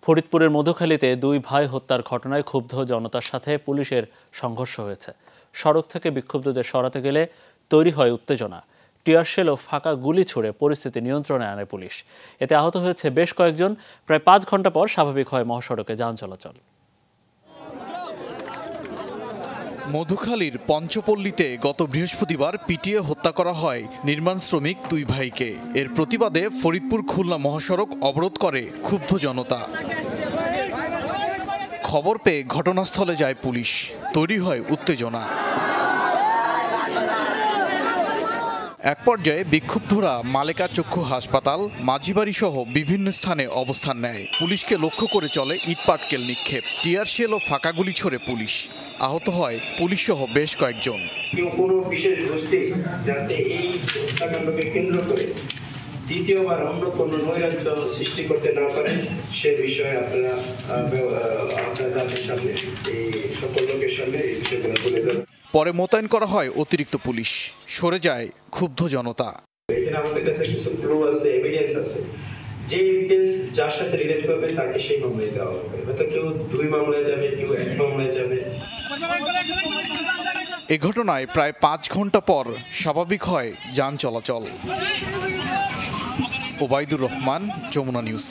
ফরিদপুরের মধুখালীতে দুই ভাই হত্যার ঘটনায় ক্ষুব্ধ জনতার সাথে পুলিশের সংঘর্ষ হয়েছে। সড়ক থেকে বিক্ষুব্ধদের সরাতে গেলে তৈরি হয় উত্তেজনা। টিয়ারশেল ও ফাঁকা গুলি ছুড়ে পরিস্থিতি নিয়ন্ত্রণে আনে পুলিশ। এতে আহত হয়েছে বেশ কয়েকজন। প্রায় 5 ঘন্টা পর স্বাভাবিক হয় মহাসড়কে যান চলাচল। মধুখালীর পঞ্চপল্লীতে গত বৃহস্পতিবার পিটিয়ে হত্যা করা হয় নির্মাণ শ্রমিক দুই ভাইকে। এর প্রতিবাদে ফরিদপুর খুলনা মহাসড়ক অবরোধ করে ক্ষুব্ধ জনতা। খবর পেয়ে ঘটনাস্থলে যায় পুলিশ। তৈরি হয় উত্তেজনা। এক পর্যায়ে বিক্ষুব্ধরা মালেকা চক্ষু হাসপাতাল, মাঝিবাড়ি সহ বিভিন্ন স্থানে অবস্থান নেয়। পুলিশকে লক্ষ্য করে চলে ইটপাটকেল নিক্ষেপ, টিয়ারশেল ও ফাঁকা গুলি ছোড়ে পুলিশ। আহত হয় পুলিশ সহ বেশ কয়েকজন। কোনো বিশেষ গোষ্ঠী যাতে এই হত্যাকাণ্ডকে কেন্দ্র করে দ্বিতীয়বার অন্য কোনো নৈরাজ্য সৃষ্টি করতে না পারে সে বিষয়ে আপনারা আপনাদের সামনে এই সকল লোকের সামনে এই বিষয়গুলো তুলে ধরেন। পরে মোতায়েন করা হয় অতিরিক্ত পুলিশ। সরে যায় ক্ষুব্ধ জনতা। এখানে আমাদের কাছে কিছু ক্লু আছে, এভিডেন্স আছে। যে এভিডেন্স যার সাথে রিলেট করবে তাকে সেই মামলায় দেওয়া হবে। হয়তো কেউ 2 মামলায় যাবে, কেউ 1 মামলায় যাবে। এ ঘটনায় প্রায় 5 ঘন্টা পর স্বাভাবিক হয় যান চলাচল। ওবায়দুর রহমান, যমুনা নিউজ।